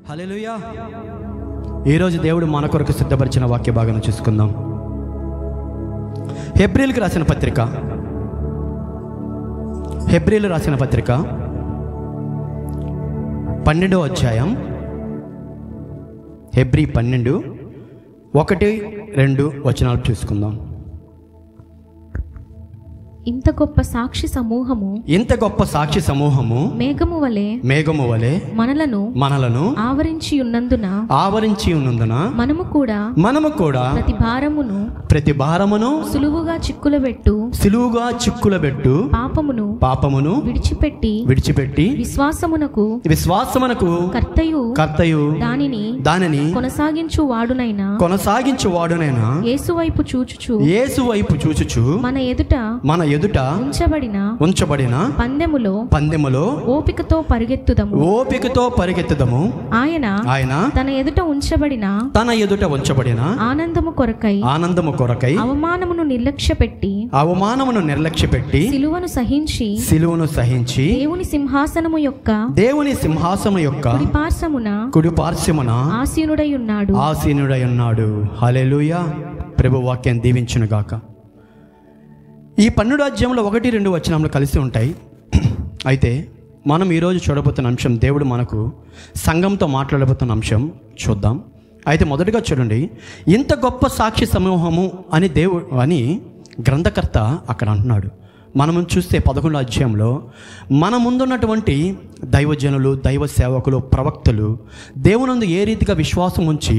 హల్లెలూయా. ఈరోజు దేవుడు మన కొరకు సిద్ధపరిచిన వాక్య భాగాన్ని చూసుకుందాం. హెబ్రీలకు రాసిన పత్రిక 12వ అధ్యాయం, హెబ్రీ 12, 1, 2 వచనాలు చూసుకుందాం. ఇంత గొప్ప సాక్షి సమూహము మేఘము వలె మనలను ఆవరించి ఉన్నందున మనము కూడా ప్రతి భారమును సులువుగా చిక్కులబెట్టు పాపమును విడిచిపెట్టి విశ్వాసమునకు కర్తయు దానిని కొనసాగించు వాడునైనా యేసు వైపు చూచుచు మన ఎదుట ఉంచబడిన పందెములో ఓపికతో పరిగెత్తుదము. ఆయన తన ఎదుట ఉంచబడిన ఆనందము కొరకై అవమానమును నిర్లక్ష్యపెట్టి సిలువను సహించి దేవుని సింహాసనము యొక్క కుడిపార్శ్వమున ఆసీనుడై ఉన్నాడు. హల్లెలూయా. ప్రభు వాక్యాన్ని దీవించును గాక. ఈ 12వ అధ్యాయంలో 1, 2 వచనాలు కలిసి ఉంటాయి. అయితే మనం ఈరోజు చూడబోతున్న అంశం, దేవుడు మనకు సంఘంతో మాట్లాడబోతున్న అంశం చూద్దాం. అయితే మొదటిగా చూడండి, ఇంత గొప్ప సాక్షి సమూహము అని గ్రంథకర్త అక్కడ అంటున్నాడు. మనం చూస్తే 11వ అధ్యాయంలో మన ముందున్నటువంటి దైవజనులు, దైవ సేవకులు, ప్రవక్తలు దేవునందు ఏ రీతిగా విశ్వాసం ఉంచి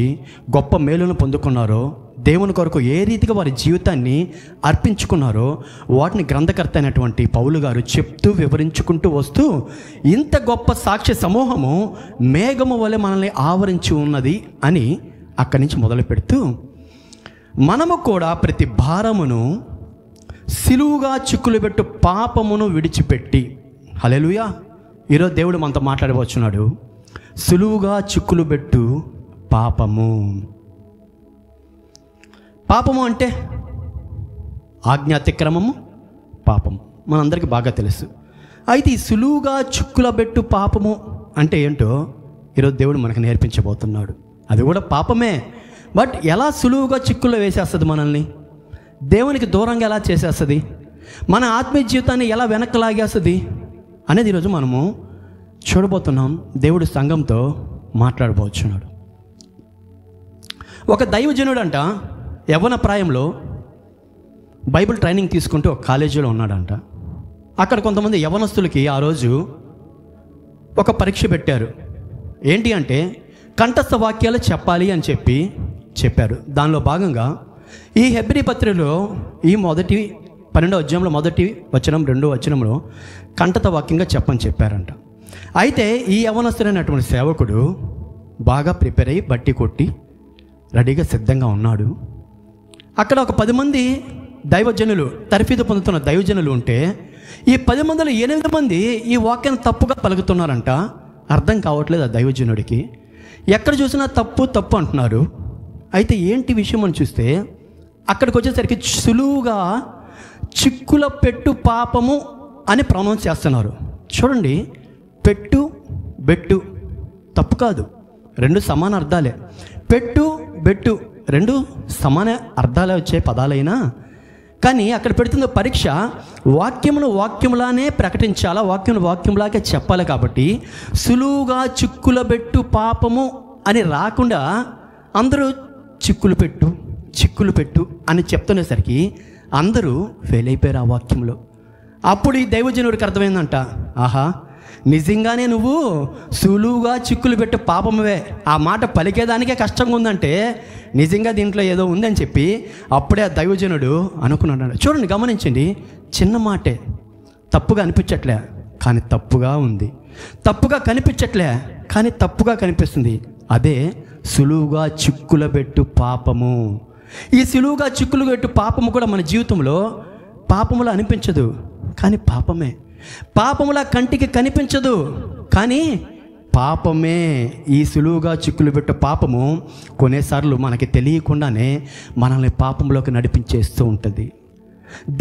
గొప్ప మేలును పొందుకున్నారో, దేవుని కొరకు ఏ రీతిగా వారి జీవితాన్ని అర్పించుకున్నారో వాటిని గ్రంథకర్త అయినటువంటి పౌలు గారు చెప్తూ వివరించుకుంటూ వస్తూ, ఇంత గొప్ప సాక్ష్య సమూహము మేఘము వలె మనల్ని ఆవరించి ఉన్నది అని అక్కడి నుంచి మొదలు పెడుతూ, మనము కూడా ప్రతి భారమును సిలువుగా చిక్కులుబెట్టు పాపమును విడిచిపెట్టి. హల్లెలూయా. ఈరోజు దేవుడు మనతో మాట్లాడబోచున్నాడు. సులువుగా చిక్కులుబెట్టు పాపము అంటే ఆజ్ఞాతిక్రమము, పాపము మనందరికీ బాగా తెలుసు. అయితే ఈ సులువుగా చిక్కులబెట్టు పాపము అంటే ఏంటో ఈరోజు దేవుడు మనకు నేర్పించబోతున్నాడు. అది కూడా పాపమే, బట్ ఎలా సులువుగా చిక్కుల్లో వేసేస్తుంది మనల్ని, దేవునికి దూరంగా ఎలా చేసేస్తుంది, మన ఆత్మీయ జీవితాన్ని ఎలా వెనక్కి లాగేస్తుంది అనేది ఈరోజు మనము చూడబోతున్నాం. దేవుడు సంఘంతో మాట్లాడబోతున్నాడు. ఒక దైవజనుడు అంట యవ్వన ప్రాయంలో బైబిల్ ట్రైనింగ్ తీసుకుంటూ ఒక కాలేజీలో ఉన్నాడంట. అక్కడ కొంతమంది యవ్వనస్తులకి ఆ రోజు ఒక పరీక్ష పెట్టారు. ఏంటి అంటే కంఠస్థ వాక్యాలు చెప్పాలి అని చెప్పారు. దానిలో భాగంగా ఈ హెబ్రీ పత్రికలో ఈ 12వ అధ్యాయంలో 1 వచనం 2 వచనంలో కంఠస్థ వాక్యంగా చెప్పని చెప్పారంట. అయితే ఈ యవ్వనస్తుడైనటువంటి సేవకుడు బాగా ప్రిపేర్ అయ్యి బట్టి కొట్టి రెడీగా సిద్ధంగా ఉన్నాడు. అక్కడ ఒక 10 మంది దైవజనులు, తర్ఫీదు పొందుతున్న దైవజనులు ఉంటే, ఈ 10 మందిలో 8 మంది ఈ వాక్యాన్ని తప్పుగా పలుకుతున్నారంట. అర్థం కావట్లేదు ఆ దైవజనుడికి. ఎక్కడ చూసినా తప్పు అంటున్నారు. అయితే ఏంటి విషయం అని చూస్తే, అక్కడికి వచ్చేసరికి సులువుగా చిక్కుల పెట్టు పాపము అని ప్రొనౌన్స్ చేస్తున్నారు. చూడండి, పెట్టు బెట్టు తప్పు కాదు, 2 సమాన అర్థాలే. పెట్టు బెట్టు 2 సమాన అర్థాలే వచ్చే పదాలైనా కానీ అక్కడ పెడుతున్న పరీక్ష వాక్యములానే ప్రకటించాలా, వాక్యంలాగే చెప్పాలి. కాబట్టి సులువుగా చిక్కుల పెట్టు పాపము అని రాకుండా అందరూ చిక్కులు పెట్టు అని చెప్తునేసరికి అందరూ ఫెయిల్ అయిపోయారు ఆ వాక్యంలో. అప్పుడు ఈ దైవజనుడికి అర్థమైందంట, ఆహా, నిజంగానే నువ్వు సులువుగా చిక్కులు పెట్టు పాపమువే, ఆ మాట పలికేదానికే కష్టంగా ఉందంటే నిజంగా దీంట్లో ఏదో ఉందని చెప్పి అప్పుడే ఆ దైవజనుడు అనుకున్నాడు. చూడండి, గమనించండి, చిన్న మాటే, తప్పుగా అనిపించట్లే కానీ తప్పుగా ఉంది, తప్పుగా కనిపించట్లే కానీ తప్పుగా కనిపిస్తుంది. అదే సులువుగా చిక్కులబెట్టు పాపము. ఈ సులువుగా చిక్కులుబెట్టు పాపము కూడా మన జీవితంలో పాపములా అనిపించదు కానీ పాపమే, పాపములా కంటికి కనిపించదు కానీ పాపమే. ఈ సులువుగా చిక్కులు పెట్టే పాపము కొన్నిసార్లు మనకి తెలియకుండానే మనల్ని పాపంలోకి నడిపించేస్తూ ఉంటుంది.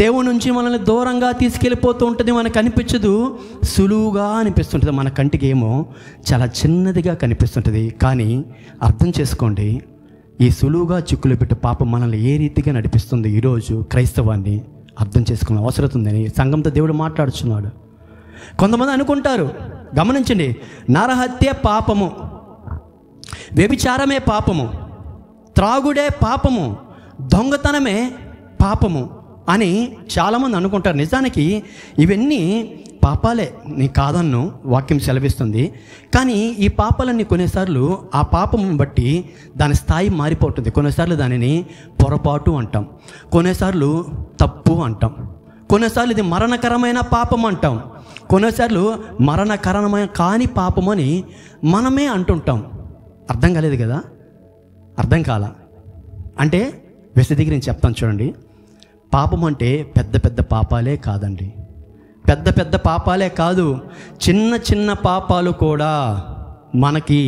దేవుడి నుంచి మనల్ని దూరంగా తీసుకెళ్ళిపోతూ ఉంటుంది. మనకు అనిపించదు, సులువుగా అనిపిస్తుంటుంది. మన కంటికి ఏమో చాలా చిన్నదిగా కనిపిస్తుంటుంది. కానీ అర్థం చేసుకోండి, ఈ సులువుగా చిక్కులు పెట్టి పాపం మనల్ని ఏ రీతిగా నడిపిస్తుంది. ఈరోజు క్రైస్తవాన్ని అర్థం చేసుకునే అవసరం ఉందని సంఘంతో దేవుడు మాట్లాడుచున్నాడు. కొంతమంది అనుకుంటారు, గమనించండి, నరహత్య పాపము, వ్యభిచారమే పాపము, త్రాగుడే పాపము, దొంగతనమే పాపము అని చాలామంది అనుకుంటారు. నిజానికి ఇవన్నీ పాపాలే, నీ కాదన్ను, వాక్యం సెలవిస్తుంది. కానీ ఈ పాపాలన్నీ కొన్నిసార్లు ఆ పాపం బట్టి దాని స్థాయి మారిపోతుంది. కొన్నిసార్లు దానిని పొరపాటు అంటాం, కొన్నిసార్లు తప్పు అంటాం, కొన్నిసార్లు ఇది మరణకరమైన పాపం అంటాం, కొన్నిసార్లు మరణకరమైన కాని పాపం అని మనమే అంటుంటాం. అర్థం కాలేదు కదా? అర్థం కాల అంటే విశదీకరించి చెప్తాను చూడండి. పాపం అంటే పెద్ద పెద్ద పాపాలే కాదండి, పెద్ద పెద్ద పాపాలే కాదు, చిన్న చిన్న పాపాలు కూడా మనకి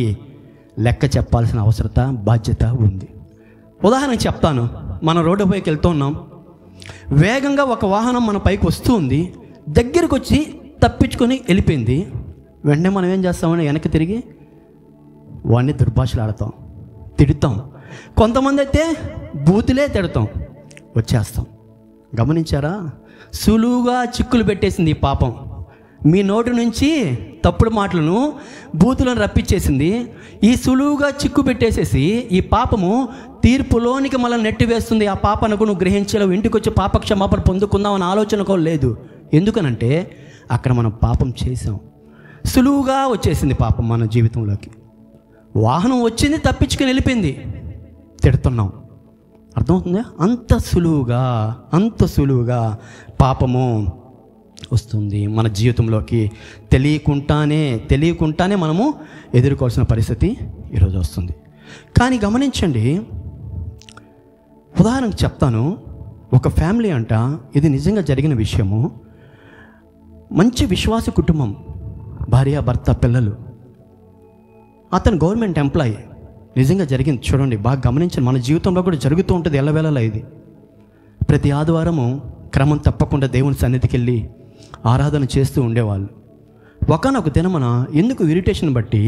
లెక్క చెప్పాల్సిన అవసరత, బాధ్యత ఉంది. ఉదాహరణకు చెప్తాను. మనం రోడ్డు పైకి వెళ్తూ ఉన్నాం, వేగంగా ఒక వాహనం మన పైకి వస్తూ ఉంది, దగ్గరికి వచ్చి తప్పించుకొని వెళ్ళిపోయింది. వెంటనే మనం ఏం చేస్తామని వెనక్కి తిరిగి వాడిని దుర్భాషలు ఆడతాం, తిడతాం. కొంతమంది అయితే బూతులే తిడతాం, వచ్చేస్తాం. గమనించారా? సులువుగా చిక్కులు పెట్టేసింది ఈ పాపం. మీ నోటి నుంచి తప్పుడు మాటలను, బూతులను రప్పించేసింది. ఈ సులువుగా చిక్కు పెట్టేసేసి ఈ పాపము తీర్పులోనికి మళ్ళీ నెట్టివేస్తుంది. ఆ పాపనకు నువ్వు గ్రహించలేవు. ఇంటికి వచ్చి పాప క్షమాపణ పొందుకుందాం అనే ఆలోచన కూడా లేదు. ఎందుకనంటే అక్కడ మనం పాపం చేసాం. సులువుగా వచ్చేసింది పాపం మన జీవితంలోకి. వాహనం వచ్చింది, తప్పించుకుని వెళ్ళిపోయింది, తిడుతున్నాం. అర్థమవుతుందా? అంత సులువుగా పాపము వస్తుంది మన జీవితంలోకి. తెలియకుండానే మనము ఎదుర్కోవాల్సిన పరిస్థితి ఈరోజు వస్తుంది. కానీ గమనించండి, ఉదాహరణకు చెప్తాను. ఒక ఫ్యామిలీ అంట, ఇది నిజంగా జరిగిన విషయము. మంచి విశ్వాస కుటుంబం, భార్య, భర్త, పిల్లలు. అతను గవర్నమెంట్ ఎంప్లాయీ. నిజంగా జరిగింది, చూడండి, బాగా గమనించండి. మన జీవితంలో కూడా జరుగుతూ ఉంటుంది ఎల్లవేళలా. ఇది ప్రతి ఆదివారము క్రమం తప్పకుండా దేవుని సన్నిధికి వెళ్ళి ఆరాధన చేస్తూ ఉండేవాళ్ళు. ఒకనొక దినమున ఎందుకు ఇరిటేషన్ బట్టి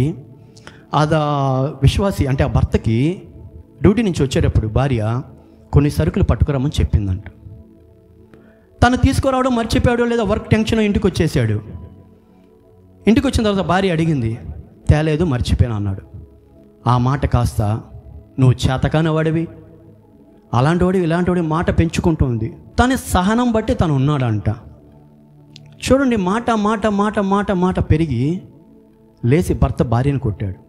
విశ్వాసి అంటే ఆ భర్తకి డ్యూటీ నుంచి వచ్చేటప్పుడు భార్య కొన్ని సరుకులు పట్టుకురామని చెప్పిందంట. తను తీసుకురావడం మర్చిపోయాడో లేదా వర్క్ టెన్షన్ ఇంటికి వచ్చేసాడు. ఇంటికి వచ్చిన తర్వాత భార్య అడిగింది, తేలేదు, మర్చిపోయాను అన్నాడు. ఆ మాట కాస్త నువ్వు చేతకాని వాడివి, అలాంటి వాడివి, ఇలాంటి వాడి మాట పెంచుకుంటుంది. తన సహనం బట్టి తను ఉన్నాడంట. చూడండి, మాట మాట మాట మాట మాట పెరిగి లేచి భర్త భార్యను కొట్టాడు.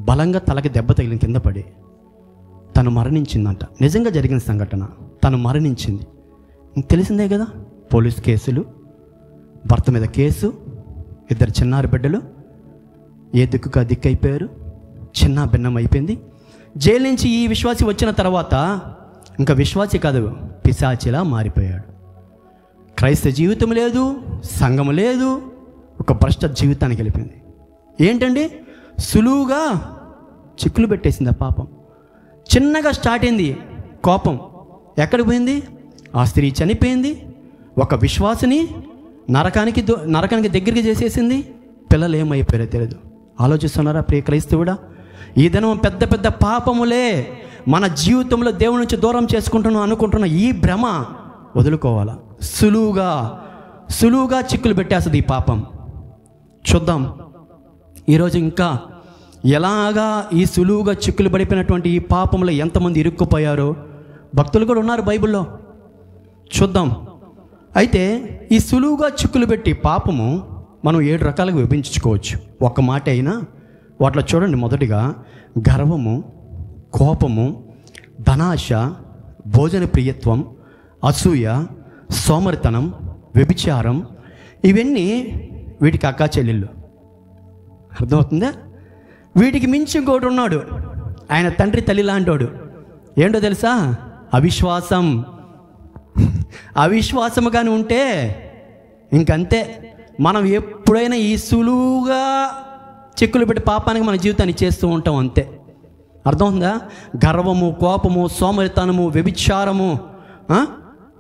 బలంగా తలకి దెబ్బ తగిలిన కింద పడి తను మరణించిందంట. నిజంగా జరిగిన సంఘటన. తను మరణించింది. తెలిసిందే కదా, పోలీస్ కేసులు, భర్త మీద కేసు, 2 చిన్నారి బిడ్డలు ఏ దిక్కుగా దిక్కైపోయారు, చిన్న భిన్నం అయిపోయింది. జైలు నుంచి ఈ విశ్వాసి వచ్చిన తర్వాత ఇంకా విశ్వాసి కాదు, పిశాచిలా మారిపోయాడు. క్రైస్తవ జీవితం లేదు, సంఘం లేదు, ఒక భ్రష్ట జీవితానికి వెళ్ళిపోయింది. ఏంటండి? సులువుగా చిక్కులు పెట్టేసింది ఆ పాపం. చిన్నగా స్టార్ట్ అయింది కోపం, ఎక్కడికి పోయింది? ఆ స్త్రీ చనిపోయింది. ఒక విశ్వాసిని నరకానికి దగ్గరికి చేసేసింది. పిల్లలు ఏమైపోయారో తెలియదు. ఆలోచిస్తున్నారా ప్రియ క్రైస్తవుడా? ఈ దినం పెద్ద పెద్ద పాపములే మన జీవితంలో దేవుడి నుంచి దూరం చేసుకుంటున్నాం అనుకుంటున్న ఈ భ్రమ వదులుకోవాలా. సులువుగా చిక్కులు పెట్టేస్తుంది ఈ పాపం. చూద్దాం ఈరోజు ఇంకా ఎలాగా ఈ సులువుగా చిక్కులు పడిపోయినటువంటి ఈ పాపంలో ఎంతమంది ఇరుక్కుపోయారో. భక్తులు కూడా ఉన్నారు బైబిల్లో, చూద్దాం. అయితే ఈ సులువుగా చిక్కులు పెట్టి పాపము మనం 7 రకాలుగా విభజించుకోవచ్చు. ఒక మాట అయినా వాటిలో చూడండి. మొదటిగా గర్వము, కోపము, ధనాశ, భోజన ప్రియత్వం, అసూయ, సోమరితనం, వ్యభిచారం. ఇవన్నీ వీటికి అక్కా చెల్లెళ్ళు. అర్థమవుతుందా? వీటికి మించి ఇంకోటి ఉన్నాడు, ఆయన తండ్రి తల్లి లాంటోడు. ఏంటో తెలుసా? అవిశ్వాసం. అవిశ్వాసము కానీ ఉంటే ఇంకంతే. మనం ఎప్పుడైనా ఈ సులువుగా చిక్కులు పెట్టి పాపానికి మన జీవితాన్ని చేస్తూ ఉంటాం, అంతే. అర్థమవుతుందా? గర్వము, కోపము, సోమరితనము, వ్యభిచారము,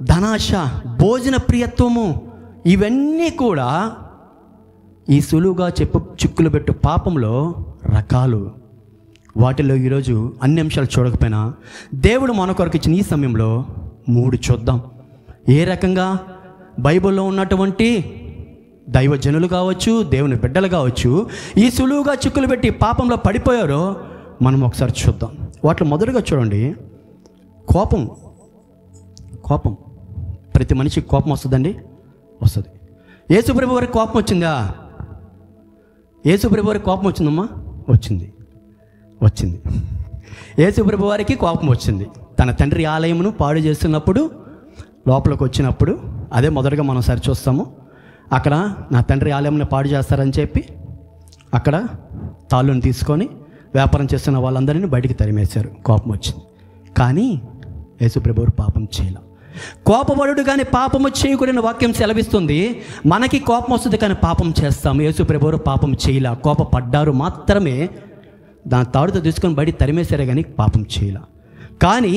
ధనాశ, భోజన ప్రియత్వము, ఇవన్నీ కూడా ఈ సులువుగా చిక్కులు పెట్టు పాపంలో రకాలు. వాటిలో ఈరోజు అన్ని అంశాలు చూడకపోయినా దేవుడు మన కొరకు ఇచ్చిన ఈ సమయంలో 3 చూద్దాం. ఏ రకంగా బైబిల్లో ఉన్నటువంటి దైవజనులు కావచ్చు, దేవుని బిడ్డలు కావచ్చు, ఈ సులువుగా చిక్కులు పెట్టి పాపంలో పడిపోయారో మనం ఒకసారి చూద్దాం. వాటిలో మొదటగా చూడండి, కోపం. ప్రతి మనిషికి కోపం వస్తుందండి, వస్తుంది. యేసుప్రభు వారికి కోపం వచ్చిందా? యేసుప్రభు వారికి కోపం వచ్చిందమ్మా? వచ్చింది. యేసుప్రభు వారికి కోపం వచ్చింది. తన తండ్రి ఆలయమును పాడు చేస్తున్నప్పుడు, లోపలికి వచ్చినప్పుడు, అదే మొదటగా మనం సరి చూస్తాము. అక్కడ నా తండ్రి ఆలయంని పాడు చేస్తారని చెప్పి అక్కడ తాళ్ళుని తీసుకొని వ్యాపారం చేస్తున్న వాళ్ళందరినీ బయటికి తరిమేశారు. కోపం వచ్చింది. కానీ యేసుప్రభు వారు పాపం చేయలే. కోపపడుడు కానీ పాపము చేయకూడని వాక్యం సెలవిస్తుంది. మనకి కోపం వస్తుంది కానీ పాపం చేస్తాము. యేసుప్రభు వారు పాపం చేయలే, కోపపడ్డారు మాత్రమే. దాని తాడుతో తీసుకొని బయట తరిమేశారే కానీ పాపం చేయలే. కానీ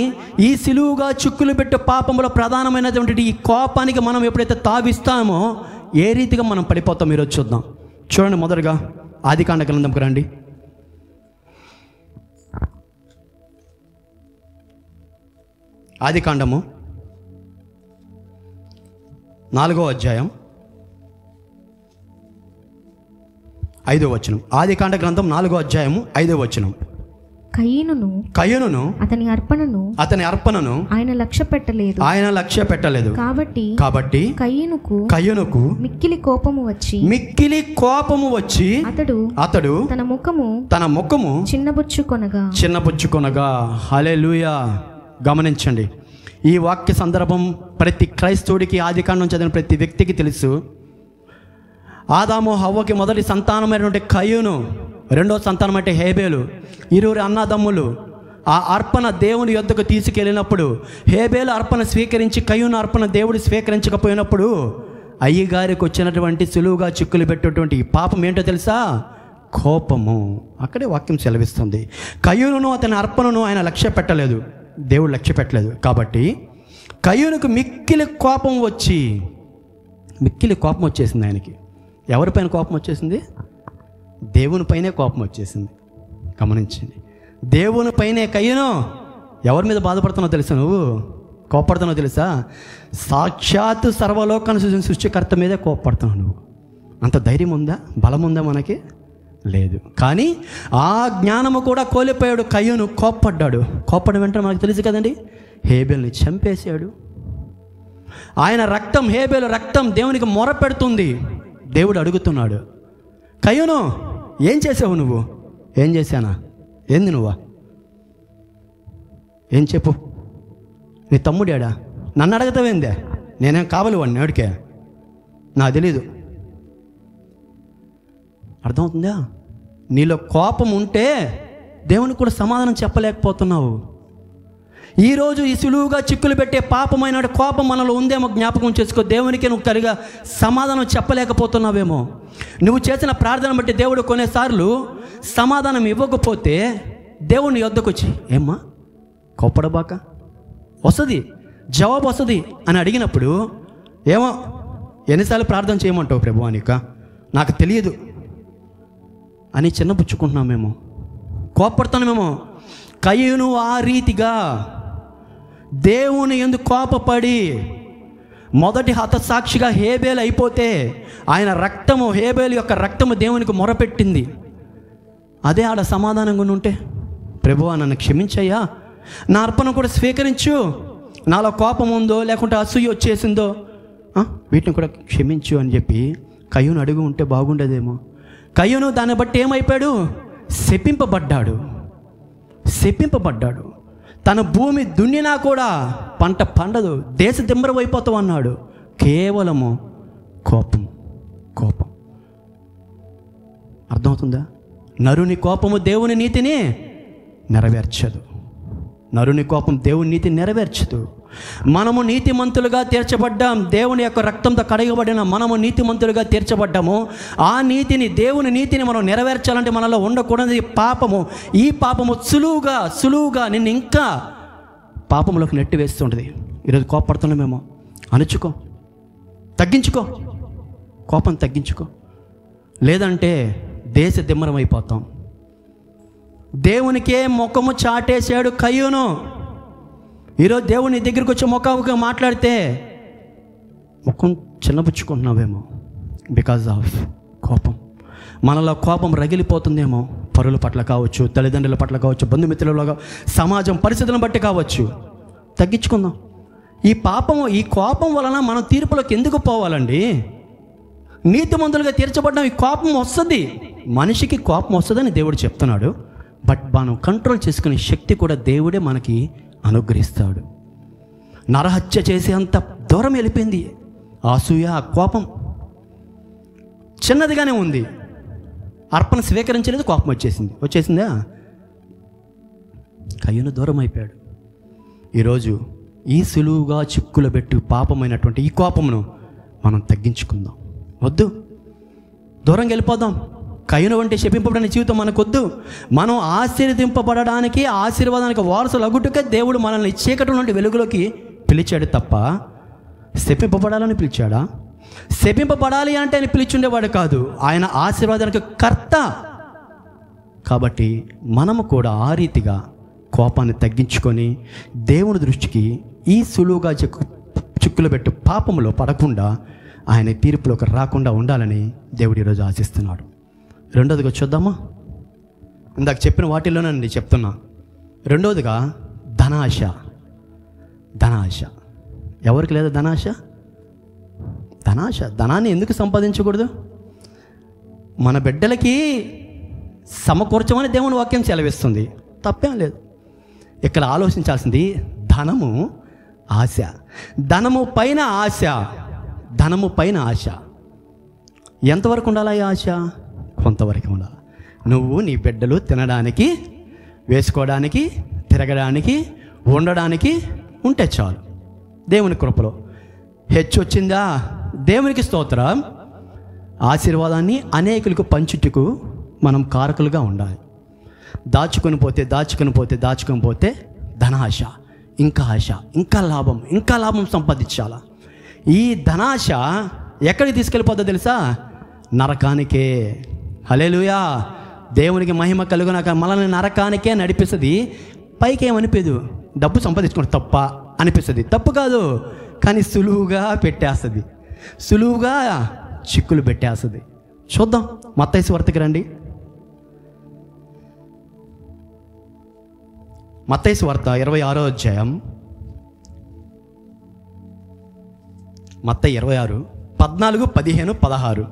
ఈ సిలువుగా చిక్కులు పెట్టే పాపంలో ప్రధానమైనటువంటి ఈ కోపానికి మనం ఎప్పుడైతే తావిస్తామో ఏ రీతిగా మనం పడిపోతాం ఈరోజు చూద్దాం. చూడండి, మొదటగా ఆదికాండ గ్రంథంకి రండి. ఆదికాండము 4వ అధ్యాయం 5వ వచనం. ఆదికాండ గ్రంథం 4వ అధ్యాయము 5వ వచనం. కయీనును అతని అర్పణను ఆయన లక్ష్య పెట్టలేదు. కాబట్టి కయీనుకు మిక్కిలి కోపము వచ్చి అతడు తన ముఖము చిన్నబుచ్చుకొనగా. హల్లెలూయా. గమనించండి, ఈ వాక్య సందర్భం ప్రతి క్రైస్తవుడికి, ఆదికాండం చదివిన ప్రతి వ్యక్తికి తెలుసు. ఆదాము హవ్వకి మొదటి సంతానమైనటువంటి కయీను, రెండో సంతానం అంటే హేబేలు, ఇరువురు అన్నదమ్ములు. ఆ అర్పణ దేవుని యొద్దకు తీసుకెళ్ళినప్పుడు హేబేలు అర్పణ స్వీకరించి కయీను అర్పణ దేవుడు స్వీకరించకపోయినప్పుడు అయ్యగారికి వచ్చినటువంటి సులువుగా చిక్కులు పెట్టేటువంటి ఈ పాపం ఏంటో తెలుసా? కోపము. అక్కడే వాక్యం సెలవిస్తుంది. కయీనును అతని అర్పణను ఆయన లక్ష్య పెట్టలేదు, దేవుడు లక్ష్య పెట్టలేదు. కాబట్టి కయీనుకు మిక్కిలి కోపం వచ్చేసింది. ఆయనకి ఎవరిపైన కోపం వచ్చేసింది? దేవుని పైనే కోపం వచ్చేసింది. గమనించండి, దేవుని పైనే. కయీను ఎవరి మీద బాధపడుతున్నావు తెలుసా? నువ్వు కోపడుతున్నావు తెలుసా? సాక్షాత్తు సర్వలోకాన్ని సృష్టికర్త మీదే కోపడుతున్నావు నువ్వు. అంత ధైర్యం ఉందా, బలం ఉందా మనకి? లేదు. కానీ ఆ జ్ఞానము కూడా కోల్పోయాడు కయీను. కోప్పడ్డం వెంటనే మనకు తెలుసు కదండి, హేబేల్ని చంపేశాడు. ఆయన రక్తం, హేబేలు రక్తం దేవునికి మొర పెడుతుంది. దేవుడు అడుగుతున్నాడు, కయీను ఏం చేసావు నువ్వు? ఏం చేశానా? ఏంది నువ్వా? ఏం చెప్పు. నీ తమ్ముడేడా? నన్ను అడగతావేందే? నేనేం కావాలి వాడిని అడిగే? నాకు తెలీదు. అర్థమవుతుందా? నీలో కోపం ఉంటే దేవునికి కూడా సమాధానం చెప్పలేకపోతున్నావు. ఈరోజు ఈ సులువుగా చిక్కులు పెట్టే పాపమైన కోపం మనలో ఉందేమో జ్ఞాపకం చేసుకో. దేవునికి నువ్వు సరిగా సమాధానం చెప్పలేకపోతున్నావేమో. నువ్వు చేసిన ప్రార్థన బట్టి దేవుడు కొన్నిసార్లు సమాధానం ఇవ్వకపోతే దేవుని యొద్దకు వచ్చి, ఏమ్మా కోప్పడబాక, వస్తుంది జవాబు వస్తుంది అని అడిగినప్పుడు, ఏమో ఎన్నిసార్లు ప్రార్థన చేయమంటావు ప్రభు అనిక, నాకు తెలియదు అని చిన్నపుచ్చుకుంటున్నామేమో, కోప్పడుతున్నామేమో. కయీను ఆ రీతిగా దేవుని యందు కోపపడి మొదటి హతసాక్షిగా హేబేలు అయిపోతే ఆయన రక్తము, హేబేలు యొక్క రక్తము దేవునికి మొరపెట్టింది. అదే ఆడ సమాధానంగా ఉంటే, ప్రభువా నన్ను క్షమించయ్యా, నా అర్పణ కూడా స్వీకరించు, నాలో కోపం ఉందో లేకుంటే అసూయ వచ్చేసిందో వీటిని కూడా క్షమించు అని చెప్పి కయీను అడుగు ఉంటే బాగుండేదేమో. కయీను దాన్ని బట్టి ఏమైపోయాడు? శపింపబడ్డాడు. తన భూమి దున్నినా కూడా పంట పండదు, దేశ దిమ్మరం అయిపోతావు అన్నాడు. కేవలము కోపం. అర్థమవుతుందా? నరుని కోపము దేవుని నీతిని నెరవేర్చదు. మనము నీతిమంతులుగా తీర్చబడ్డాం. దేవుని యొక్క రక్తంతో కడగబడిన మనము నీతిమంతులుగా తీర్చబడ్డాము. ఆ నీతిని, దేవుని నీతిని మనం నెరవేర్చాలంటే మనలో ఉండకూడదు పాపము. ఈ పాపము సులువుగా నిన్ను ఇంకా పాపంలోకి నెట్టివేస్తుంటుంది. ఈరోజు కోపడుతున్నామేమో. అణుచుకో, తగ్గించుకో, కోపం తగ్గించుకో. లేదంటే దేశ దిమ్మరం అయిపోతాం. దేవునికే ముఖము చాటేశాడు కయ్యూను. ఈరోజు దేవుని దగ్గరికి వచ్చి ముఖాముఖిగా మాట్లాడితే ముఖం చిన్నపుచ్చుకుంటున్నావేమో. బికాజ్ ఆఫ్ కోపం. మనలో కోపం రగిలిపోతుందేమో. పరుల పట్ల కావచ్చు, తల్లిదండ్రుల పట్ల కావచ్చు, బంధుమిత్రుల, సమాజం పరిస్థితులను బట్టి కావచ్చు. తగ్గించుకుందాం. ఈ కోపం వలన మనం తీర్పులోకి ఎందుకు పోవాలండి? నీతిమంతులుగా తీర్చబడ్డం ఈ కోపం వస్తుంది. మనిషికి కోపం వస్తుందని దేవుడు చెప్తున్నాడు. బట్ మనం కంట్రోల్ చేసుకునే శక్తి కూడా దేవుడే మనకి అనుగ్రహిస్తాడు. నరహత్య చేసేంత దూరం వెళ్ళిపోయింది అసూయ, కోపం. చిన్నదిగానే ఉంది. అర్పణ స్వీకరించలేదు, కోపం వచ్చేసిందా? కయ్యూను దూరం అయిపోయాడు. ఈరోజు ఈ సులువుగా చిక్కులు పెట్టి పాపమైనటువంటి ఈ కోపమును మనం తగ్గించుకుందాం. వద్దు, దూరంగా వెళ్ళిపోదాం. కయ్యూను వంటి శపింపబడిన జీవితం మనకొద్దు. మనం ఆశీర్వదింపబడడానికి, ఆశీర్వాదానికి వారసులు అగుట్టుకే దేవుడు మనల్ని చీకటి నుండి వెలుగులోకి పిలిచాడు తప్ప శపింపబడాలని పిలిచాడా? శపింపబడాలి అంటే ఆయన పిలిచుండేవాడు కాదు. ఆయన ఆశీర్వాదానికి కర్త. కాబట్టి మనము కూడా ఆ రీతిగా కోపాన్ని తగ్గించుకొని దేవుని దృష్టికి ఈ సులువుగా చిక్కులు పెట్టి పాపంలో పడకుండా ఆయన తీర్పులోకి రాకుండా ఉండాలని దేవుడు ఈరోజు ఆశిస్తున్నాడు. రెండోదిగా చూద్దామా? ఇందాక చెప్పిన వాటిల్లోనే నేను చెప్తున్నా. రెండోదిగా ధనాశ. ధనాశ ఎవరికి లేదా? ధనాన్ని ఎందుకు సంపాదించకూడదు? మన బిడ్డలకి సమకూర్చమని దేవుని వాక్యం సెలవిస్తుంది. తప్పేం లేదు. ఇక్కడ ఆలోచించాల్సింది ధనము, ఆశ. ధనము పైన ఆశ. ఎంతవరకు ఉండాలి ఈ ఆశ? కొంతవరకు ఉండాలి. నువ్వు నీ బిడ్డలు తినడానికి, వేసుకోవడానికి, తిరగడానికి, ఉండడానికి ఉంటే చాలు. దేవుని కృపలో హెచ్చు వచ్చిందా? దేవునికి స్తోత్రం. ఆశీర్వాదాన్ని అనేకులకు పంచుటకు మనం కారకులుగా ఉండాలి. దాచుకొని పోతే ధనాశ, ఇంకా ఆశ, ఇంకా లాభం సంపాదించాలా. ఈ ధనాశ ఎక్కడికి తీసుకెళ్ళిపోతుందో తెలుసా? నరకానికే. హల్లెలూయా. దేవునికి మహిమ కలుగునాక మనల్ని నరకానికే నడిపిస్తుంది. పైకి ఏమనిపించదు, డబ్బు సంపాదించుకోవడం తప్ప అనిపిస్తుంది. తప్పు కాదు, కానీ సులువుగా పెట్టేస్తుంది, సులువుగా చిక్కులు పెట్టేస్తుంది. చూద్దాం. మత్తయి సువార్తకి రండి. మత్తయి సువార్త 26వ అధ్యాయం. మత్తయి 26, 14, 15, 16.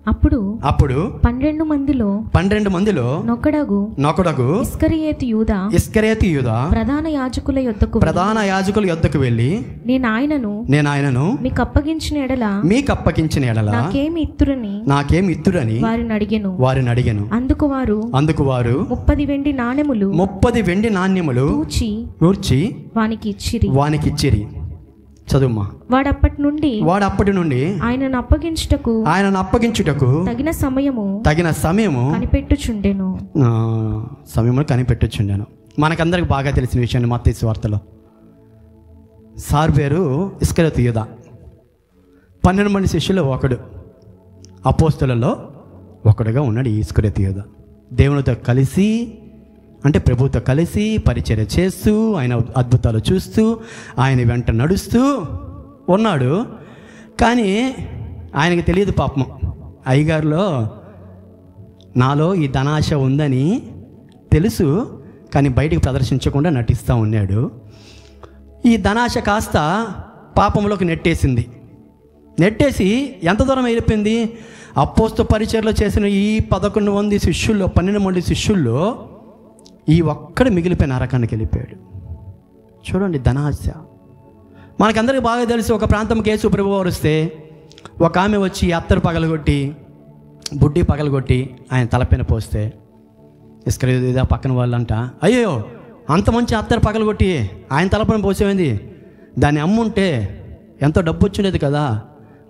అప్పుడు 12 మందిలో నొకడగు ఇస్కరియోతు యూదా ప్రధాన యాజకుల యొద్దకు వెళ్ళి, నేను ఆయనను మీకు అప్పగించిన ఎడల నాకేమి ఇత్తురని వారిని అడిగెను. అందుకు వారు 30 వెండి నాణెములు తూచి వానికి ఇచ్చిరి. చదువుమా. వాడప్పటి నుండి ఆయనను అప్పగించుటకు తగిన సమయము కనిపెట్టుచుండెను. మనకందరికి బాగా తెలిసిన విషయాన్ని మత్తయి సువార్తలో సార్ పేరు ఇస్కరియోతు యూదా. 12 మంది శిష్యులు ఒకడు, అపోస్తలులలో ఒకడుగా ఉన్నాడు ఈ ఇస్కరియోతు యూదా. దేవునితో కలిసి, అంటే ప్రభుతో కలిసి పరిచర్య చేస్తూ, ఆయన అద్భుతాలు చూస్తూ, ఆయన వెంట నడుస్తూ ఉన్నాడు. కానీ ఆయనకి తెలియదు పాపం. అయ్యగారులో నాలో ఈ ధనాశ ఉందని తెలుసు, కానీ బయటికి ప్రదర్శించకుండా నటిస్తూ ఉన్నాడు. ఈ ధనాశ కాస్త పాపంలోకి నెట్టేసి ఎంత దూరం వెళ్ళిపోయింది? అపోస్తల పరిచర్యలో చేసిన ఈ 12 మంది శిష్యుల్లో ఈ ఒక్కడు మిగిలిపోయిన నరకానికి వెళ్ళిపోయాడు. చూడండి, ధనాశ. మనకందరికీ బాగా తెలిసి, ఒక ప్రాంతంకి యేసు ప్రభువు వారు వస్తే ఒక ఆమె వచ్చి అత్తరు బుడ్డి పగలగొట్టి ఆయన తలపైన పోస్తే, ఇస్కరియోతు పక్కన వాళ్ళంట, అయ్యో అంత మంచి అత్తరు పగలగొట్టి ఆయన తలపైన పోసేమైంది, దాన్ని అమ్ముంటే ఎంతో డబ్బు వచ్చిండేది కదా,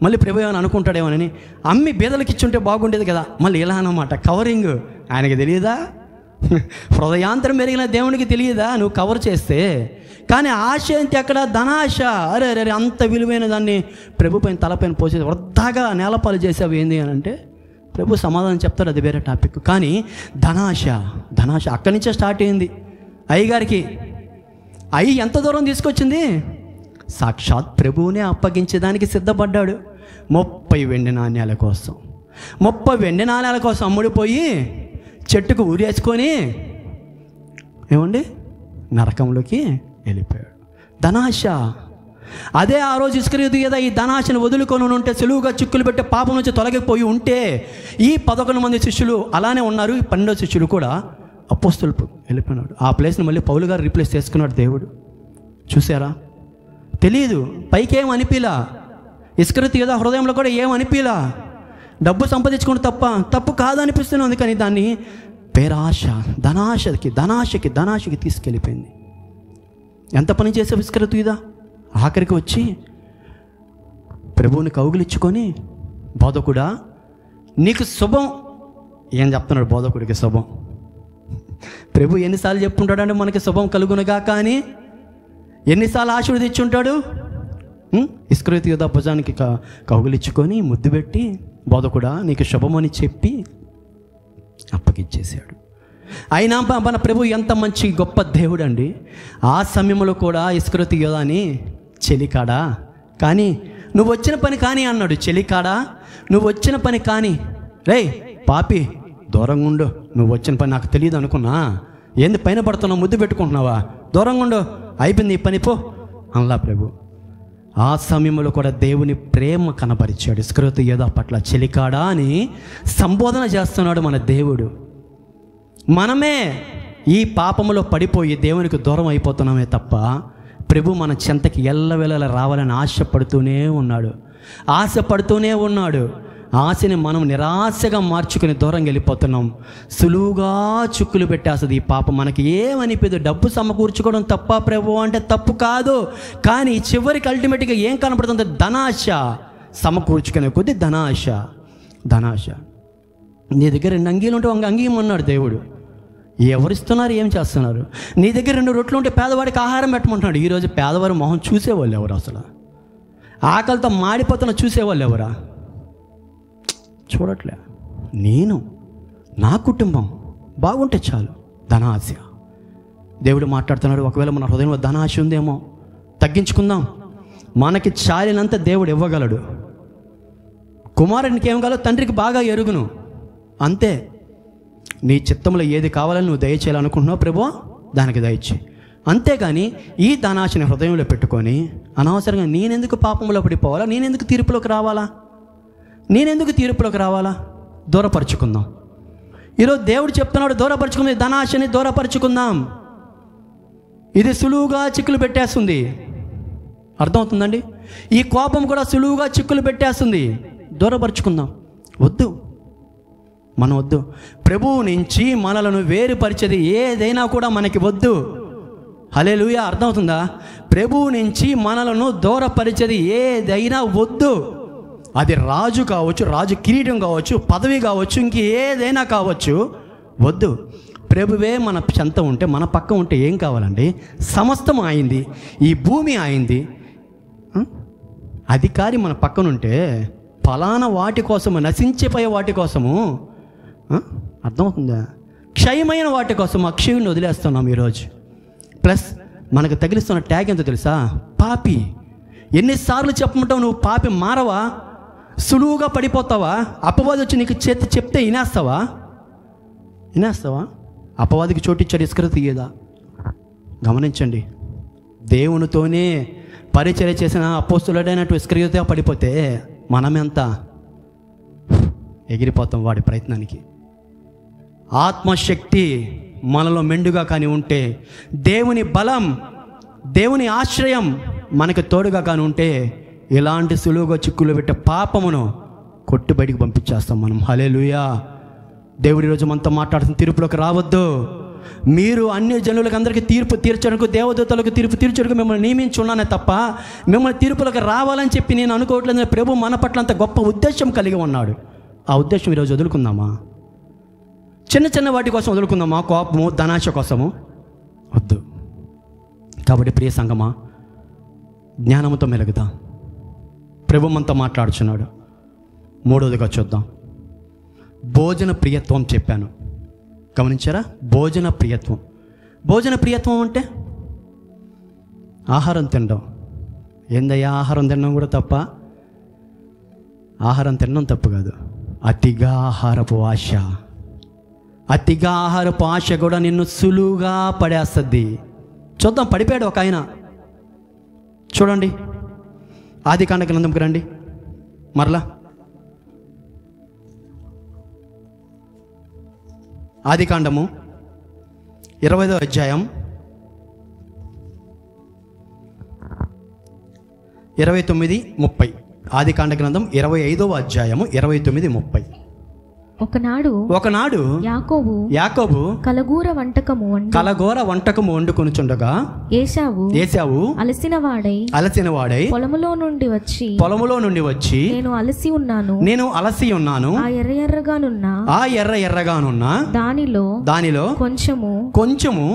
మళ్ళీ ప్రభు ఏమని అనుకుంటాడేమోనని అమ్మి బీదలకు ఇచ్చుంటే బాగుండేది కదా. మళ్ళీ ఇలా అన్నమాట, కవరింగ్. ఆయనకి తెలియదా? హృదయాంతరం మెరిగిన దేవునికి తెలియదా నువ్వు కవర్ చేస్తే? కానీ ఆశ ఏంటి అక్కడ? ధనాశ. అరే అరే అంత విలువైన దాన్ని ప్రభు పైన తలపైన పోసేది వృద్ధాగా నేలపాలు చేసావు ఏంది అని అంటే ప్రభు సమాధానం చెప్తారు, అది వేరే టాపిక్. కానీ ధనాశ అక్కడి నుంచే స్టార్ట్ అయింది. అయ్యగారికి ఎంత దూరం తీసుకొచ్చింది? సాక్షాత్ ప్రభువునే అప్పగించేదానికి సిద్ధపడ్డాడు. 30 వెండి నాణ్యాల కోసం 30 వెండి నాణ్యాల కోసం అమ్ముడిపోయి చెట్టుకు ఊరేసుకొని ఏమండి నరకంలోకి వెళ్ళిపోయాడు. ధనాశ. అదే ఆ రోజు ఇస్కరియోతు యూదా ఈ ధనాశను వదులుకొని ఉంటే, సులువుగా చిక్కులు పెట్టే పాపం నుంచి తొలగిపోయి ఉంటే ఈ 11 మంది శిష్యులు అలానే ఉన్నారు. ఈ 12 శిష్యులు కూడా అపోస్తలుపు వెళ్ళిపోయినాడు. ఆ ప్లేస్ని మళ్ళీ పౌలు గారు రీప్లేస్ చేసుకున్నాడు దేవుడు. చూసారా? తెలియదు, పైకి ఏం అనిపిలా. ఇస్కరియోతు యూదా హృదయంలో కూడా ఏం అనిపిలా. డబ్బు సంపాదించుకుంటే తప్పు కాదనిపిస్తుంది, కానీ దాన్ని పేరాశ ధనాశకి తీసుకెళ్ళిపోయింది. ఎంత పని చేసావు ఇస్కరియోతు యూదా? ఆఖరికి వచ్చి ప్రభువుని కౌగిలించుకొని, బోధకుడా నీకు శుభం. ఏం చెప్తున్నాడు బోధకుడికి? శుభం. ప్రభు ఎన్నిసార్లు చెప్పుకుంటాడంటే మనకి శుభం కలుగునుగా, కానీ ఎన్నిసార్లు ఆశీర్వదించుంటాడు? ఇస్కరియోతు యూదా భుజానికి కౌగిలించుకొని ముద్దు పెట్టి, బోధకుడా నీకు శుభమని చెప్పి అప్పగిచ్చేసాడు. అయినా మన ప్రభు ఎంత మంచి గొప్ప దేవుడు అండి. ఆ సమయంలో కూడా ఇస్కరియోతు యూదాని చెలికాడా కానీ నువ్వు వచ్చిన పని కానీ అన్నాడు. చెలికాడా నువ్వు వచ్చిన పని కానీ, రేయ్ పాపి దూరంగా ఉండు, నువ్వు వచ్చిన పని నాకు తెలియదు అనుకున్నా, ఏంది పైన పడుతున్నావు, ముద్దు పెట్టుకుంటున్నావా, దూరంగా ఉండు, అయిపోయింది ఈ పని పో అనలా ప్రభు. ఆ సమయంలో కూడా దేవుని ప్రేమ కనపరిచాడు. ఇస్కరియోతు యూదా పట్ల చెలికాడా అని సంబోధన చేస్తున్నాడు మన దేవుడు. మనమే ఈ పాపములో పడిపోయి దేవునికి దూరం అయిపోతున్నామే తప్ప ప్రభు మన చెంతకి ఎల్లవేళ రావాలని ఆశపడుతూనే ఉన్నాడు. ఆశని మనం నిరాశగా మార్చుకుని దూరంగా వెళ్ళిపోతున్నాం. సులువుగా చిక్కులు పెట్టేస్తుంది ఈ పాపం. మనకి ఏమనిపించదు. డబ్బు సమకూర్చుకోవడం తప్ప ప్రభు అంటే తప్పు కాదు, కానీ చివరికి అల్టిమేట్గా ఏం కనపడుతుంది? ధనాశ. సమకూర్చుకునే కొద్దీ ధనాశ. నీ దగ్గర 2 అంగీలు ఉంటే 1 అంగీ అన్నాడు దేవుడు. ఎవరిస్తున్నారు, ఏం చేస్తున్నారు? నీ దగ్గర 2 రొట్టెలు ఉంటే పేదవాడికి ఆహారం పెట్టమంటున్నాడు. ఈరోజు పేదవారి మొహం చూసేవాళ్ళు ఎవరు? అసలు ఆకలితో మాడిపోతున్న చూసేవాళ్ళు ఎవరా? చూడట్లే. నా కుటుంబం బాగుంటే చాలు. ధనాశ. దేవుడు మాట్లాడుతున్నాడు, ఒకవేళ మన హృదయంలో ధనాశ ఉందేమో తగ్గించుకుందాం. మనకి చాలినంత దేవుడు ఇవ్వగలడు. కుమారునికి ఏం కావాలో తండ్రికి బాగా ఎరుగును, అంతే. నీ చిత్తంలో ఏది కావాలని నువ్వు దయచేయాలనుకుంటున్నావు ప్రభువా, దానికి దయచే. అంతేగాని ఈ ధనాశని హృదయంలో పెట్టుకొని అనవసరంగా నేనెందుకు పాపంలో పడిపోవాలా, నేనెందుకు తీర్పులోకి రావాలా? దూరపరుచుకుందాం. ఈరోజు దేవుడు చెప్తున్నాడు, దూరపరుచుకుందాం, ధనాశని దూరపరుచుకుందాం. ఇది సులువుగా చిక్కులు పెట్టేస్తుంది. అర్థమవుతుందండి? ఈ కోపం కూడా సులువుగా చిక్కులు పెట్టేస్తుంది. దూరపరుచుకుందాం. మనం వద్దు. ప్రభువు నుంచి మనలను వేరుపరిచేది ఏదైనా కూడా మనకి వద్దు. హల్లెలూయా. అర్థమవుతుందా? ప్రభువు నుంచి మనలను దూరపరిచేది ఏదైనా వద్దు. అది రాజు కావచ్చు, రాజు కిరీటం కావచ్చు, పదవి కావచ్చు, ఇంకేదైనా కావచ్చు, వద్దు. ప్రభువే మన చెంత ఉంటే, మన పక్క ఉంటే ఏం కావాలండి? సమస్తం అయింది, ఈ భూమి అయింది. అధికారి మన పక్కనుంటే ఫలానా వాటి కోసము, నశించిపోయే వాటి కోసము, అర్థమవుతుందా? క్షయమైన వాటి కోసం అక్షయుని వదిలేస్తున్నాం ఈరోజు. ప్లస్ మనకు తగిలిస్తున్న ట్యాగ్ ఎంతో తెలుసా? పాపి. ఎన్నిసార్లు చెప్పమంటావు? నువ్వు పాపి మారవా? సులువుగా పడిపోతావా? అపవాది వచ్చి నీకు చెప్తే వినేస్తావా? అపవాదికి చోటిచ్చాడు ఇస్కరియోతు యూదా. గమనించండి, దేవునితోనే పరిచర్య చేసిన అపోస్తలుడైనట్టు ఇస్కరియోతు పడిపోతే మనమెంత ఎగిరిపోతాం వాడి ప్రయత్నానికి. ఆత్మశక్తి మనలో మెండుగా కానీ ఉంటే, దేవుని బలం, దేవుని ఆశ్రయం మనకు తోడుగా కానీ ఉంటే, ఇలాంటి సులువుగా చిక్కులు పెట్టే పాపమును కొట్టు బయటికి పంపించేస్తాం మనం. హల్లెలూయా. దేవుడి రోజు మనతో మాట్లాడుతున్న తీర్పులోకి రావద్దు. మీరు అన్ని జనులకు అందరికీ తీర్పు తీర్చడానికి, దేవదూతలకు తీర్పు తీర్చడానికి మిమ్మల్ని నియమించున్నానే తప్ప మిమ్మల్ని తీర్పులకు రావాలని చెప్పి నేను అనుకోవట్లేదు. ప్రభు మన పట్ల అంత గొప్ప ఉద్దేశం కలిగి ఉన్నాడు. ఆ ఉద్దేశం ఈరోజు వదులుకుందామా? చిన్న చిన్న వాటి కోసం వదులుకుందామా? కోపము, ధనాశ కోసము వద్దు. కాబట్టి ప్రియ సంగమా, జ్ఞానంతో మెలుగుదాం. ప్రభు మనతో మాట్లాడుచున్నాడు. మూడవదిగా చూద్దాం, భోజన ప్రియత్వం చెప్పాను, గమనించారా? భోజన ప్రియత్వం. భోజన ప్రియత్వం అంటే ఆహారం తినడం. ఏందయ్యా ఆహారం తినడం కూడా తప్ప? ఆహారం తినడం తప్పు కాదు, అతిగా ఆహారపు ఆశ. అతిగా ఆహారపు ఆశ కూడా నిన్ను సులువుగా పడేస్తుంది. చూద్దాం, పడిపోయాడు ఒక ఆయన. చూడండి, ఆదికాండ గ్రంథంకి రండి మరలా. ఆదికాండము 20వ అధ్యాయం 29, 30. ఆదికాండ గ్రంథం 25వ అధ్యాయము 29, 30. ఒకనాడు యాకోబు కలగూర వంటకము వండుకొనుచుండగా ఏశావు అలసిన వాడై పొలములో నుండి వచ్చి నేను అలసి ఉన్నాను ఆ ఎర్ర ఎర్రగానున్న దానిలో కొంచెము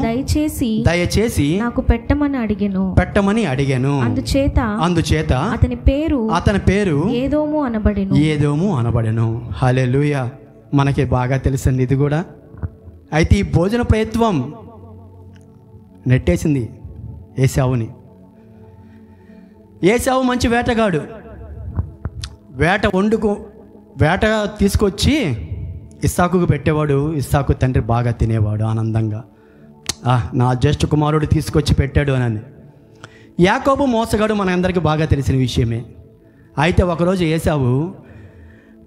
దయచేసి నాకు పెట్టమని అడిగెను. అందుచేత అతని పేరు ఏదోము అనబడెను. హల్లెలూయా. మనకి బాగా తెలిసింది ఇది కూడా. అయితే ఈ భోజన ప్రయత్నం నెట్టేసింది ఏశావుని. ఏశావు మంచి వేటగాడు. వేట తీసుకొచ్చి ఇస్సాకుకు పెట్టేవాడు. ఇస్సాకు తండ్రి బాగా తినేవాడు ఆనందంగా. నా జ్యేష్ఠ కుమారుడు తీసుకొచ్చి పెట్టాడు అని. యాకోబు మోసగాడు, మన అందరికీ బాగా తెలిసిన విషయమే. అయితే ఒకరోజు ఏశావు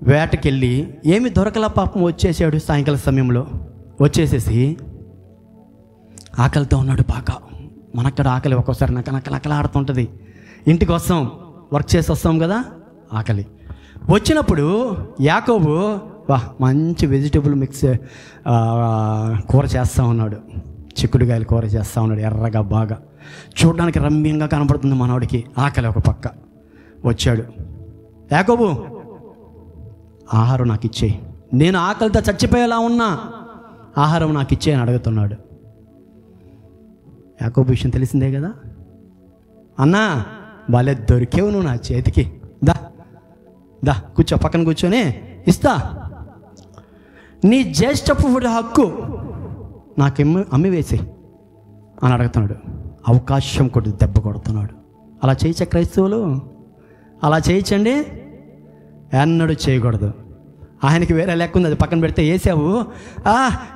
వేటకెళ్ళి ఏమి దొరకలా పాపం వచ్చేసాడు. సాయంకాల సమయంలో వచ్చేసేసి ఆకలితో ఉన్నాడు బాగా. మనక్కడ ఆకలి ఒక్కోసారి నకలాడుతుంటుంది. ఇంటికి వస్తాం, వర్క్ చేసి వస్తాం కదా, ఆకలి వచ్చినప్పుడు యాకోబు మంచి వెజిటబుల్ మిక్స్ కూర చేస్తూ ఉన్నాడు. చిక్కుడుకాయలు కూర చేస్తూ ఉన్నాడు, ఎర్రగా బాగా చూడడానికి రమ్యంగా కనపడుతుంది మనోడికి. ఆకలి ఒక పక్క. వచ్చాడు, యాకోబు ఆహారం నాకు ఇచ్చేయి, నేను ఆకలితో చచ్చిపోయేలా ఉన్నా, ఆహారం నాకు ఇచ్చే అని అడుగుతున్నాడు. యాకోబు విషయం తెలిసిందే కదా. అన్నా భలే దొరికేవు నువ్వు నా చేతికి, దా కూర్చో, పక్కన కూర్చొని ఇస్తా, నీ జ్యేష్ఠపు హక్కు నాకు అమ్మి వేసి అని అడుగుతున్నాడు. అవకాశం కొద్ది దెబ్బ కొడుతున్నాడు. అలా చేయచ్చా క్రైస్తవులు? అలా చేయొచ్చండి? ఎన్నడూ చేయకూడదు. ఆయనకి వేరే లెక్క ఉంది, అది పక్కన పెడితే ఏశావు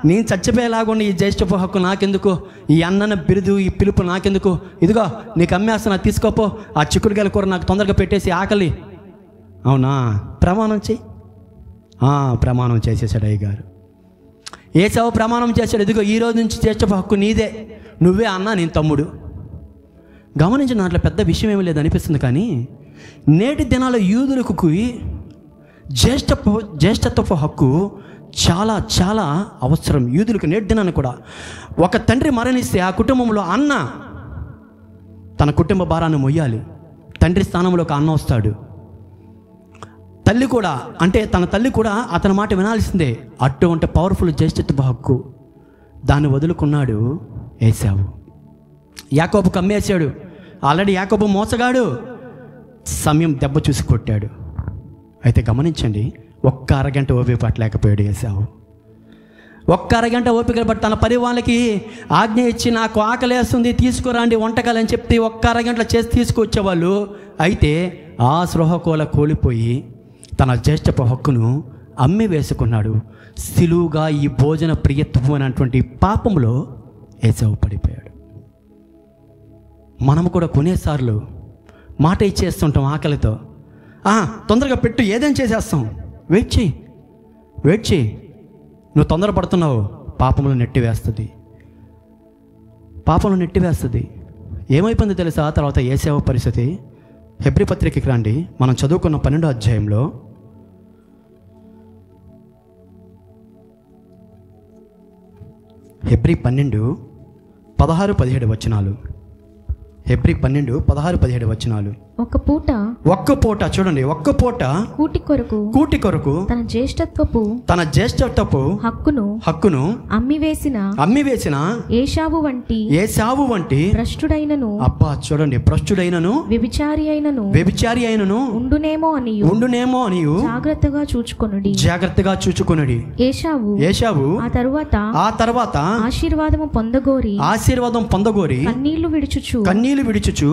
నేను చచ్చిపోయేలాగుండి ఈ జ్యేష్ఠపు హక్కు నాకెందుకు, ఈ అన్నన బిరుదు, ఈ పిలుపు నాకెందుకు, ఇదిగో నీకు అమ్మేస్తా, నాకు తీసుకోపో, ఆ చిక్కుడుకాయల కూర నాకు తొందరగా పెట్టేసి ఆకలి. అవునా, ప్రమాణం చెయ్యి. ప్రమాణం చేసేసాడు అయ్యగారు. ఏశావు ప్రమాణం చేశాడు, ఇదిగో ఈ రోజు నుంచి జ్యేష్ఠపు హక్కు నీదే, నువ్వే అన్న, నేను తమ్ముడు. గమనించిన దాంట్లో పెద్ద విషయం ఏమీ లేదు అనిపిస్తుంది. కానీ నేటి దినాల్లో యూదులకు జ్యేష్ఠత్వపు హక్కు చాలా చాలా అవసరం. యూదులకు నేటి దినాన్ని కూడా ఒక తండ్రి మరణిస్తే ఆ కుటుంబంలో అన్న తన కుటుంబ భారాన్ని మొయ్యాలి. తండ్రి స్థానంలో ఒక అన్న వస్తాడు. తల్లి కూడా, అంటే తన తల్లి కూడా అతని మాట వినాల్సిందే. అటువంటి పవర్ఫుల్ జ్యేష్ఠత్వపు హక్కు దాన్ని వదులుకున్నాడు ఏశావు. యాకోబు కమ్మేశాడు. ఆల్రెడీ యాకోబు మోసగాడు, సమయం దెబ్బ చూసి కొట్టాడు. అయితే గమనించండి, ఒక్క అరగంట ఓపిక పట్టలేకపోయాడు ఏశావు. ఒక్క అరగంట ఓపిక పట్టి తన పరివాళ్ళకి ఆజ్ఞ ఇచ్చి నాకు ఆకలేస్తుంది తీసుకురండి వంటకాలు అని చెప్తే ఒక్క అరగంటలో చేసి తీసుకొచ్చేవాళ్ళు. అయితే ఆ స్పృహకోల కోల్పోయి తన జ్యేష్ఠపు హక్కును అమ్మి వేసుకున్నాడు. సిలువుగా ఈ భోజన ప్రియత్వం అనేటువంటి పాపంలో ఏశావు పడిపోయాడు. మనము కూడా కొన్నిసార్లు మాట ఇచ్చేస్తుంటాం ఆకలితో, తొందరగా పెట్టు, ఏదేం చేసేస్తాం, వెయిట్ చేయి. నువ్వు తొందరపడుతున్నావు, పాపంలో నెట్టివేస్తుంది. ఏమైపోయింది తెలుసా తర్వాత ఏశావు పరిస్థితి? హెబ్రీ పత్రికకి రండి, మనం చదువుకున్న 12వ అధ్యాయంలో హెబ్రీ 12:16-17 వచనాలు. హెబ్రీ 12:16-17 వచనాలు. ఒక్క పూట చూడండి, ఒక్క పూట కూటి కొరకు తన జ్యేష్ఠత్వపు హక్కును అమ్మివేసిన ఏశావు వంటి భ్రష్టుడైనను, అబ్బా చూడండి, భ్రష్టుడైనను వ్యభిచారి అయినను ఉండునేమో అనియు జాగ్రత్తగా చూచుకొనుడి. ఏశావు ఆ తరువాత ఆశీర్వాదం పొందగోరి కన్నీళ్లు విడుచుచు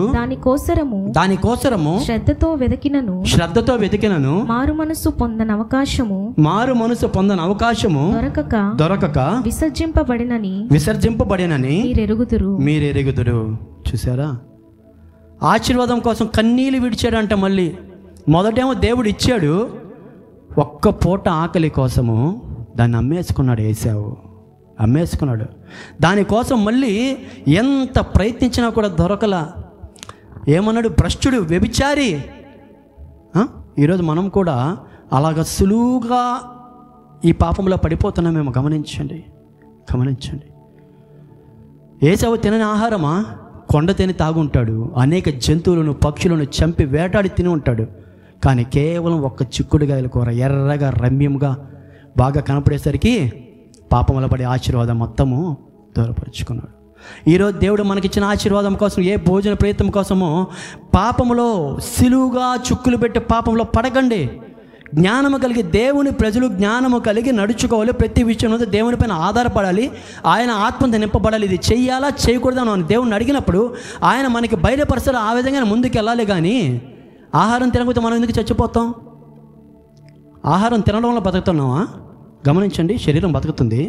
దానికోసరము శ్రద్ధతో వెతికినను మారు మనసు పొందని అవకాశము దొరకక విసర్జింపబడినని మీరెరుగుదురు. చూసారా, ఆశీర్వాదం కోసం కన్నీళ్లు విడిచాడంట. మళ్ళీ మొదటేమో దేవుడు ఇచ్చాడు, ఒక్క పూట ఆకలి కోసము దాన్ని అమ్మేసుకున్నాడు. ఏశావు అమ్మేసుకున్నాడు. దానికోసం మళ్ళీ ఎంత ప్రయత్నించినా కూడా దొరకలా. ఏమన్నాడు? భ్రష్టుడు, వ్యభిచారి. ఈరోజు మనం కూడా అలాగ సులువుగా ఈ పాపంలో పడిపోతున్నామేమో. గమనించండి. ఏశావు తినని ఆహారమా? కొండ తిని తాగుంటాడు, అనేక జంతువులను పక్షులను చంపి వేటాడి తిని ఉంటాడు. కానీ కేవలం ఒక్క చిక్కుడుగాయల కూర ఎర్రగా రమ్యంగా బాగా కనపడేసరికి పాపంలో పడి ఆశీర్వాదం మొత్తము దూరపరుచుకున్నాడు. ఈరోజు దేవుడు మనకిచ్చిన ఆశీర్వాదం కోసం, ఏ భోజన ప్రయత్నం కోసమో పాపములో సిలువుగా చుక్కులు పెట్టి పాపంలో పడకండి. జ్ఞానము కలిగి దేవుని ప్రజలు జ్ఞానము కలిగి నడుచుకోవాలి. ప్రతి విషయంలో దేవుని పైన ఆధారపడాలి. ఆయన ఆత్మతో నింపబడాలి. ఇది చెయ్యాలా చేయకూడదు అని దేవుడిని అడిగినప్పుడు ఆయన మనకి బయలుపరచాలి. ఆ విధంగా ముందుకు వెళ్ళాలి. కానీ ఆహారం తినకపోతే మనం ఎందుకు చచ్చిపోతాం? ఆహారం తినడం వల్ల బతుకుతున్నావా? గమనించండి, శరీరం బతుకుతుంది.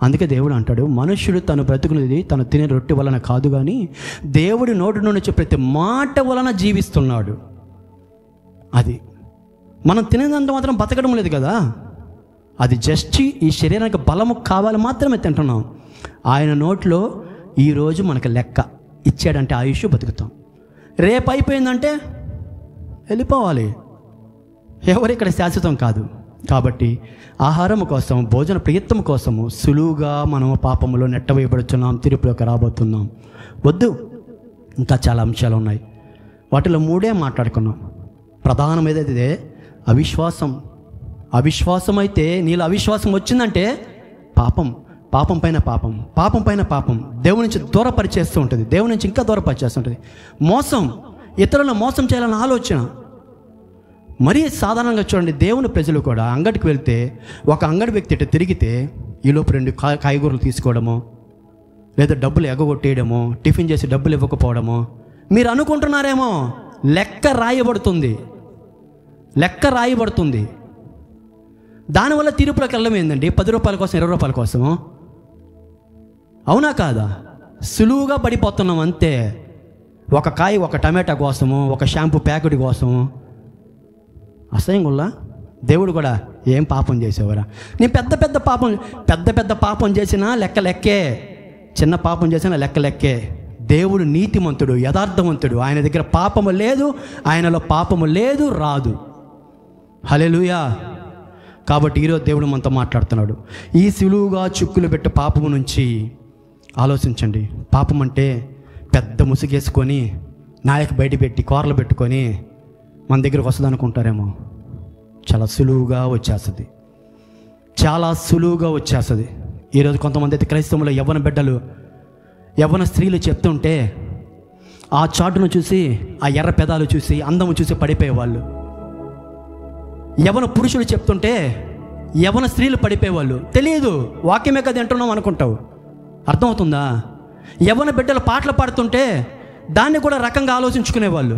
అందుకే దేవుడు అంటాడు, మనుష్యుడు తను బ్రతుకునేది తను తినే రొట్టె వలన కాదు, కానీ దేవుడి నోటి నుండి వచ్చే ప్రతి మాట వలన జీవిస్తున్నాడు. అది మనం తినేదంత మాత్రం బతకడం లేదు కదా. అది జస్ట్ ఈ శరీరానికి బలము కావాలి మాత్రమే తింటున్నాం. ఆయన నోట్లో ఈరోజు మనకు లెక్క ఇచ్చాడంటే ఆయుష్ బతుకుతాం. రేపు అయిపోయిందంటే వెళ్ళిపోవాలి. ఎవరు ఇక్కడ శాశ్వతం కాదు. కాబట్టి ఆహారం కోసం, భోజన ప్రయత్నం కోసము సులువుగా మనము పాపములో నెట్టవేయబడుతున్నాం, తీర్పులోకి రాబోతున్నాం. వద్దు, ఇంకా చాలా అంశాలు ఉన్నాయి. వాటిలో 3 మాట్లాడుకున్నాం. ప్రధానమైనదే అవిశ్వాసం అయితే నీలో అవిశ్వాసం వచ్చిందంటే పాపం పైన పాపం దేవుడి నుంచి దూరపరిచేస్తూ ఉంటుంది. దేవుడి నుంచి ఇంకా దూరపరిచేస్తుంటుంది. మోసం, ఇతరులను మోసం చేయాలన్న ఆలోచన. మరీ సాధారణంగా చూడండి, దేవుని ప్రజలు కూడా అంగడికి వెళ్తే ఒక అంగడి వ్యక్తి ఇటు తిరిగితే ఈలోపు 2 కాయగూరలు తీసుకోవడమో, లేదా డబ్బులు ఎగగొట్టేయడమో, టిఫిన్ చేసి డబ్బులు ఇవ్వకపోవడమో. మీరు అనుకుంటున్నారేమో లెక్క రాయబడుతుంది. దానివల్ల తీర్పులోకి వెళ్ళడం ఏందండి? 10 రూపాయల కోసం, 20 రూపాయల కోసము. అవునా కాదా? సులువుగా పడిపోతున్నాం అంతే. ఒక కాయ, ఒక టమాటా కోసము, ఒక షాంపూ ప్యాకెట్ కోసము. అసహ్యంగా దేవుడు కూడా ఏం పాపం చేసేవారా? నేను పెద్ద పాపం చేసినా లెక్కే, చిన్న పాపం చేసినా లెక్కే. దేవుడు నీతిమంతుడు, యథార్థవంతుడు. ఆయన దగ్గర పాపము లేదు, ఆయనలో పాపము లేదు, రాదు. హల్లెలూయా. కాబట్టి ఈరోజు దేవుడు మనతో మాట్లాడుతున్నాడు. ఈ సులువుగా చుక్కులు పెట్టే పాపము నుంచి ఆలోచించండి. పాపం అంటే పెద్ద ముసుగేసుకొని నాయకు బయట పెట్టి కూరలు పెట్టుకొని మన దగ్గరకు వస్తుంది అనుకుంటారేమో. చాలా సులువుగా వచ్చేస్తుంది. ఈరోజు కొంతమంది అయితే క్రైస్తవంలో యవ్వన బిడ్డలు, యవ్వన స్త్రీలు చెప్తుంటే ఆ చాటును చూసి, ఆ ఎర్ర పెదాలు చూసి, అందము చూసి పడిపోయేవాళ్ళు. యవ్వన పురుషులు చెప్తుంటే యవ్వన స్త్రీలు పడిపోయేవాళ్ళు. తెలియదు, వాక్యమే కదా వింటున్నాం అనుకుంటావు. అర్థమవుతుందా? యవ్వన బిడ్డలు పాటలు పాడుతుంటే దాన్ని కూడా రకంగా ఆలోచించుకునేవాళ్ళు.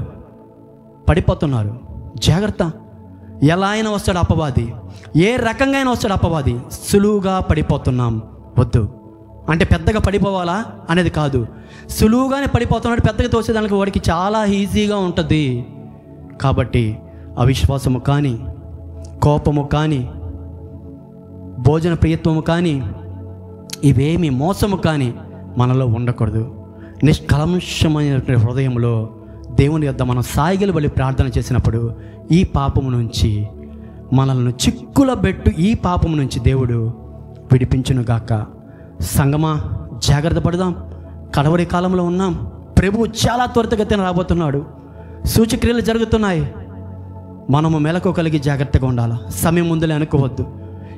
పడిపోతున్నారు. జాగ్రత్త. ఎలా అయినా వస్తాడు అపవాది, ఏ రకంగా అయినా వస్తాడు అపవాది. సులువుగా పడిపోతున్నాం. వద్దు అంటే పెద్దగా పడిపోవాలా అనేది కాదు. సులువుగానే పడిపోతున్నాడు. పెద్దగా తోసేదానికి వాడికి చాలా ఈజీగా ఉంటుంది. కాబట్టి అవిశ్వాసము కానీ, కోపము కానీ, భోజన ప్రయత్నము కానీ, ఇవేమి మోసము కానీ మనలో ఉండకూడదు. నిష్కలంషమైన హృదయంలో దేవుని యొద్ద మనం సాయిగలు బలి ప్రార్థన చేసినప్పుడు ఈ పాపము నుంచి మనల్ని చిక్కుల పెట్టు, ఈ పాపము నుంచి దేవుడు విడిపించునుగాక. సంగమా, జాగ్రత్త పడదాం. కడవరి కాలంలో ఉన్నాం. ప్రభువు చాలా త్వరితగతిన రాబోతున్నాడు. సూచక్రియలు జరుగుతున్నాయి. మనము మెలకు కలిగి జాగ్రత్తగా ఉండాలి. సమయం ముందులే అనుకోవద్దు.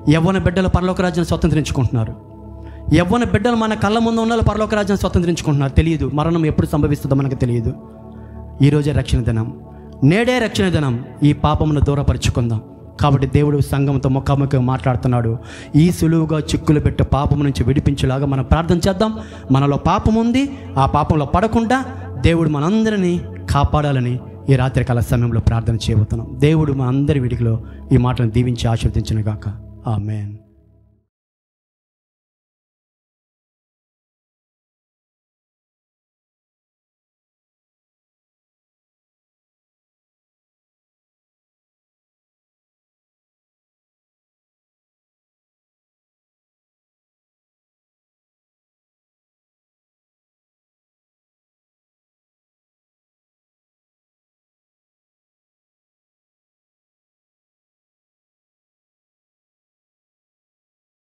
యవ్వన బిడ్డలు పరలోక రాజ్యాన్ని స్వతంత్రించుకుంటున్నారు. యవ్వన బిడ్డలు మన కళ్ళ ముందు ఉన్న పరలోక రాజ్యాన్ని స్వతంత్రించుకుంటున్నారు. తెలియదు, మరణం ఎప్పుడు సంభవిస్తుందో మనకు తెలియదు. ఈరోజే రక్షణ దినం, నేడే రక్షణ దినం. ఈ పాపమును దూరపరుచుకుందాం. కాబట్టి దేవుడు సంఘంతో ముఖాముఖిగా మాట్లాడుతున్నాడు. ఈ సులువుగా చిక్కులు పెట్టే పాపం నుంచి విడిపించేలాగా మనం ప్రార్థన చేద్దాం. మనలో పాపం ఉంది, ఆ పాపంలో పడకుండా దేవుడు మనందరినీ కాపాడాలని ఈ రాత్రికాల సమయంలో ప్రార్థన చేయబోతున్నాం. దేవుడు మనందరి వీడికిలో ఈ మాటలను దీవించి ఆశీర్వదించును గాక. ఆమేన్.